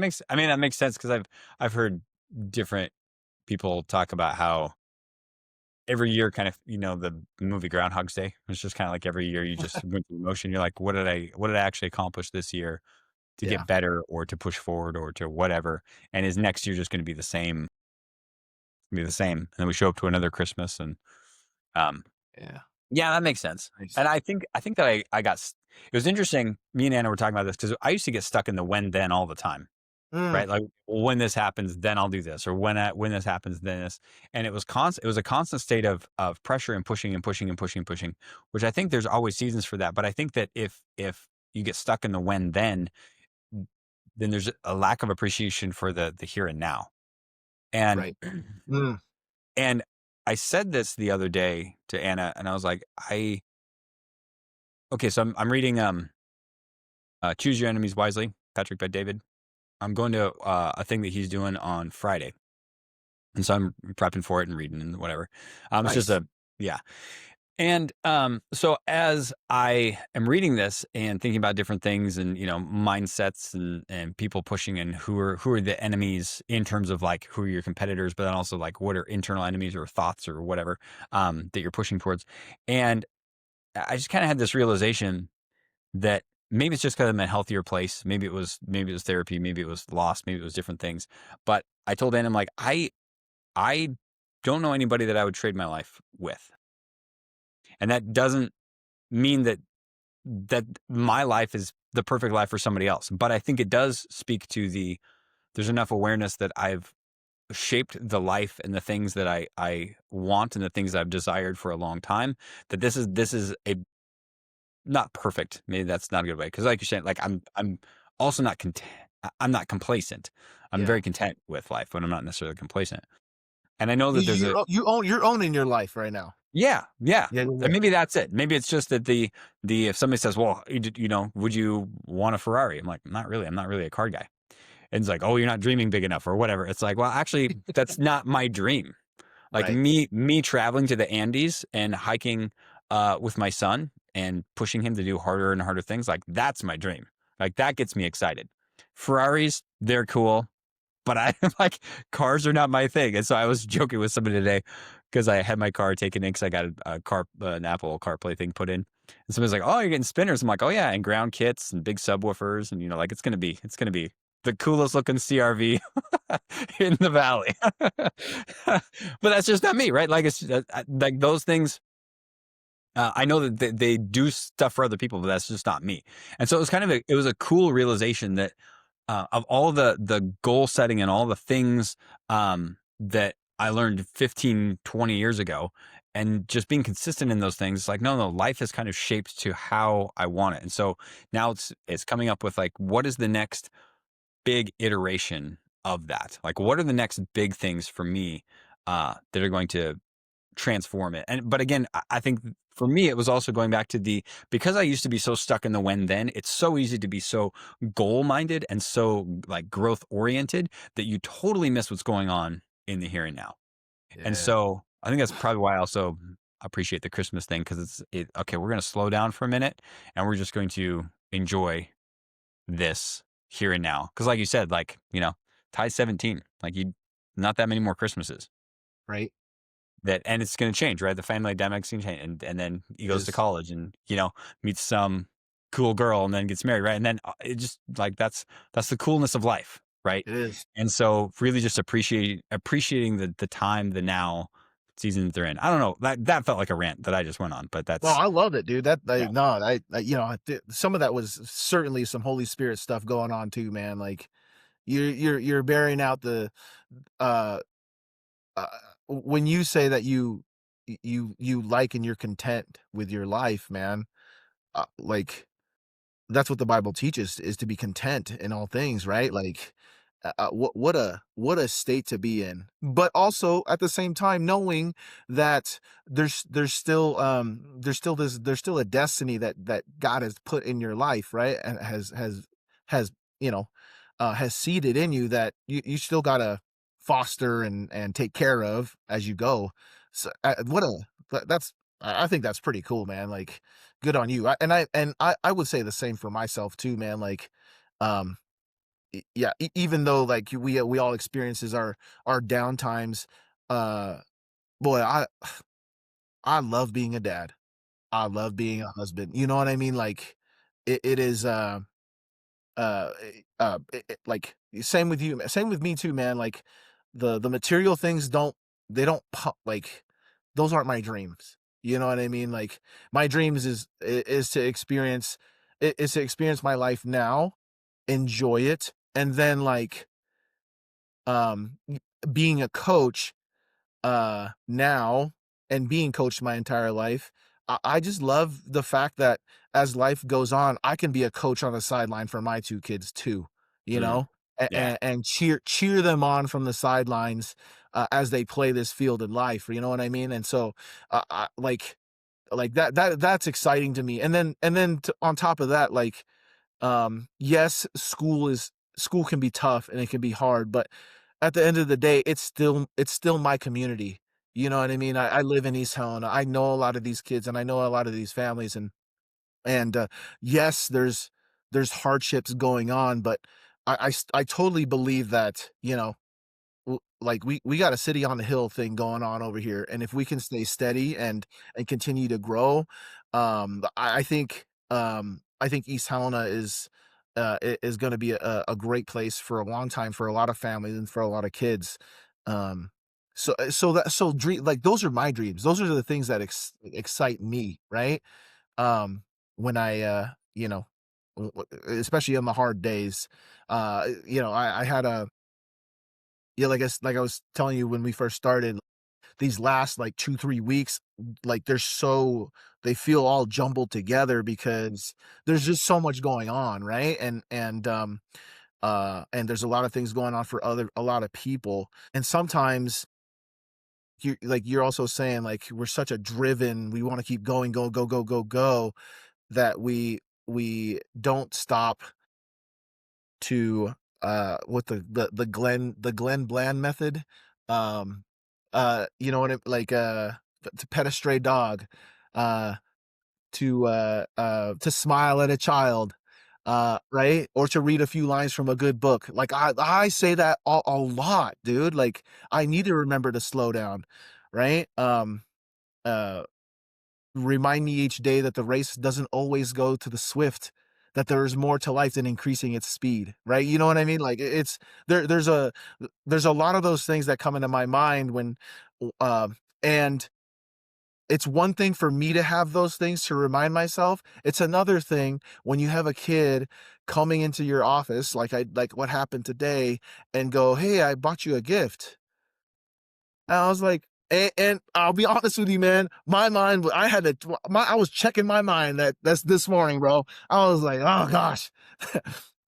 makes sense because I've heard different people talk about how every year kind of, the movie Groundhog's Day. It's just kind of like every year you just went through motion. You're like, what did I actually accomplish this year to Yeah. get better or to push forward or to whatever? And is next year just going to be the same, be the same? And then we show up to another Christmas and, um, Yeah. yeah, that makes sense. Nice. And I think that it was interesting. Me and Anna were talking about this because I used to get stuck in the when then all the time. Mm, Right? Like, well, when this happens, then I'll do this, or when this happens, then this. And it was a constant state of pressure and pushing and pushing and pushing and pushing, which I think there's always seasons for that. But I think that if you get stuck in the when then there's a lack of appreciation for the here and now. And right. Mm, and I said this the other day to Anna, and I was like, okay, so I'm reading Choose Your Enemies Wisely, Patrick Bet David. I'm going to a thing that he's doing on Friday. And so I'm prepping for it and reading and whatever. It's just nice. yeah. And so as I am reading this and thinking about different things and mindsets and people pushing and who are the enemies in terms of like who are your competitors, but then also like what are internal enemies or thoughts or whatever that you're pushing towards. And I just kind of had this realization that maybe it's just because I'm in a healthier place. Maybe it was therapy, maybe it was lost, maybe it was different things. But I told Ann, I'm like, I don't know anybody that I would trade my life with. And that doesn't mean that my life is the perfect life for somebody else. But I think it does speak to there's enough awareness that I've shaped the life and the things that I want and the things that I've desired for a long time, that this is a not perfect. Maybe that's not a good way. Cause like you're saying, like I'm also not content. I'm not complacent. I'm Yeah. very content with life, but I'm not necessarily complacent. And I know You that there's you a o you own you're owning your life right now. yeah, yeah. Yeah, yeah, And yeah. maybe that's it. Maybe it's just that the if somebody says, "Well, you know, would you want a Ferrari?" I'm like, "Not really. I'm not really a car guy." And it's like, "Oh, you're not dreaming big enough," or whatever. It's like, well, actually, that's not my dream. Like Right. me traveling to the Andes and hiking with my son and pushing him to do harder and harder things, like that's my dream. Like that gets me excited. Ferraris, they're cool. But I like cars are not my thing. And so I was joking with somebody today because I had my car taken in because I got an Apple CarPlay thing put in. And somebody's like, "Oh, you're getting spinners." I'm like, "Oh yeah, and ground kits and big subwoofers, and like it's gonna be the coolest looking CRV in the valley." But that's just not me, right? Like like those things. I know that they do stuff for other people, but that's just not me. And so it was it was a cool realization that of all the goal setting and all the things that I learned 15, 20 years ago, and just being consistent in those things, like, no, life is kind of shaped to how I want it. And so now it's coming up with like, what is the next big iteration of that? Like, what are the next big things for me that are going to transform it? And but again, I think for me, it was also going back to because I used to be so stuck in the when then, it's so easy to be so goal minded and so like growth oriented that you totally miss what's going on in the here and now. And Yeah. so I think that's probably why I also appreciate the Christmas thing, because okay, we're going to slow down for a minute and we're just going to enjoy this here and now. Because like you said, like, Ty's 17, like you, not that many more Christmases. Right. And it's gonna change, right? The family dynamic's gonna change, and then he goes to Is college and, meets some cool girl and then gets married, right? And then, it just like, that's the coolness of life, right? it is. And so really just appreciating the time, the now season that they're in. I don't know, that felt like a rant that I just went on, but No, that's I love it, dude. That yeah. I no, I some of that was certainly some Holy Spirit stuff going on too, man. Like you're bearing out uh uh when you say that you like and you're content with your life, man. Like that's what the Bible teaches is to be content in all things, right? Like, what a state to be in. But also at the same time, knowing that there's still a destiny that God has put in your life, right? And has you know has seeded in you that you still gotta foster and take care of as you go. So that's I think that's pretty cool, man. Like good on you. I would say the same for myself too, man. Like, um, yeah, even though like we all experiences our down times, uh, boy, I love being a dad. I love being a husband. You know what I mean? Like, it is like same with you, same with me too, man. Like the material things they don't pop like those aren't my dreams. You know what I mean? Like my dreams is to experience my life now, enjoy it, and then like um being a coach now and being coached my entire life, I just love the fact that as life goes on, I can be a coach on the sideline for my 2 kids too, you Mm, know, yeah. and cheer them on from the sidelines as they play this field in life. You know what I mean? And so, like that's exciting to me. And then on top of that, like yes, school can be tough and it can be hard, but at the end of the day, it's still my community. You know what I mean? I live in East Helena. I know a lot of these kids and I know a lot of these families and yes, there's hardships going on, but I totally believe that, like we got a city on the hill thing going on over here, and if we can stay steady and continue to grow, I think East Helena is going to be a great place for a long time for a lot of families and for a lot of kids. Um, so dream like those are my dreams. Those are the things that excite me, right? When I, you know, especially on the hard days, I had a, yeah, like I was telling you when we first started, these last like 2, 3 weeks, like they feel all jumbled together because there's just so much going on, right? And there's a lot of things going on for a lot of people, and sometimes you're also saying like we're such a driven, we want to keep going, go, go, go, go, go, that we don't stop to with the Glenn Bland method. Um you know what it like to pet a stray dog, uh to smile at a child, right? Or to read a few lines from a good book. Like I say that a lot, dude. Like I need to remember to slow down, right? Uh Remind me each day that the race doesn't always go to the swift, that there's more to life than increasing its speed, right? You know what I mean? Like it's there's a lot of those things that come into my mind when and it's one thing for me to have those things to remind myself. It's another thing when you have a kid coming into your office like what happened today and go, "Hey, I bought you a gift." And I was like, and I'll be honest with you, man. My mind, I had to, I was checking my mind that's this morning, bro. I was like, oh gosh.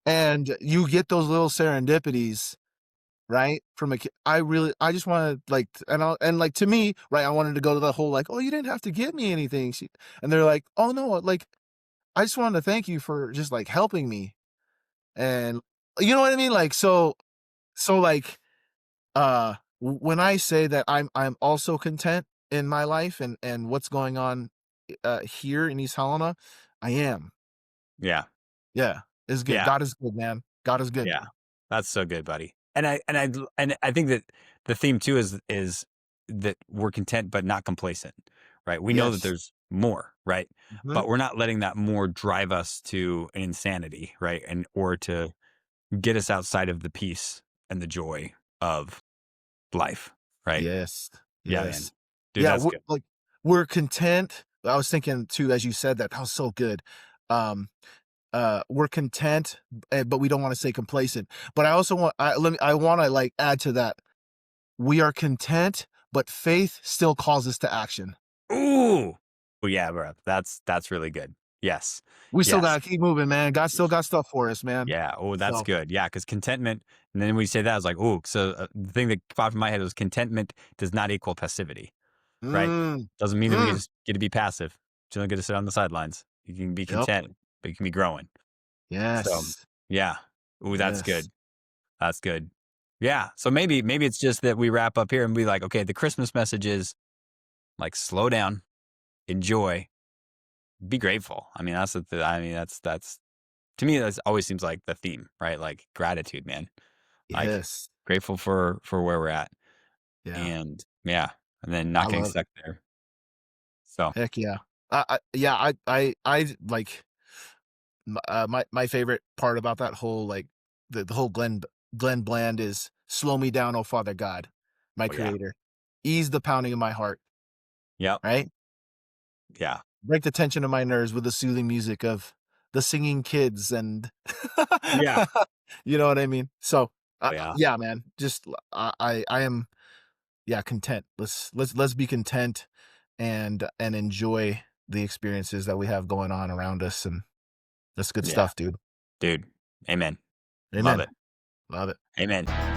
And you get those little serendipities, right? From a kid. I just want to like, and like to me, right? I wanted to go to the whole like, oh, you didn't have to give me anything. And they're like, oh no, like I just wanted to thank you for just like helping me, and you know what I mean? Like so like when I say that I'm also content in my life and what's going on here in East Helena, I am. Yeah. Yeah, it's good. Yeah. God is good, man. God is good. Yeah. That's so good, buddy. And I think that the theme too is that we're content but not complacent, right? We know that Yes. there's more, right? Mhm. But we're not letting that more drive us to an insanity, right? And or to get us outside of the peace and the joy of life, right? Yes. Yeah, man. Yes. Dude, Yeah, that's good. we're content. I was thinking too as you said that was so good. Um we're content, but we don't want to say complacent. But I also I want to like add to that. We are content, but faith still calls us to action. Ooh. Oh yeah, bro. That's really good. Yes. We still Yes. gotta keep moving, man. God still got stuff for us, man. Yeah. Oh, that's So, good. Yeah, because contentment. And then when you say that, I was like, oh, so the thing that popped in my head was contentment does not equal passivity, right? mm, Doesn't mean that we mm, just get to be passive. You don't get to sit on the sidelines. You can be yep, content, but you can be growing. So yes, yeah. Ooh, that's yes, good. That's good. Yeah. So maybe it's just that we wrap up here and be like, okay, the Christmas message is like slow down, enjoy, be grateful. I mean, I mean, that's to me, that always seems like the theme, right? Like gratitude, man. Like yes, grateful for where we're at, yeah. and yeah, and then I not getting love it. stuck there. So Heck yeah. Yeah, I like my favorite part about that whole like the whole Glenn Bland is slow me down, oh Father God, my oh yeah, creator. Ease the pounding of my heart, yep, right? yeah, Break the tension of my nerves with the soothing music of the singing kids and yeah, you know what I mean? So, oh yeah, yeah, man, just I am, yeah, content. Let's be content and enjoy the experiences that we have going on around us, and that's good yeah, stuff, dude. dude. Amen. Love Amen. it. Love it. Amen.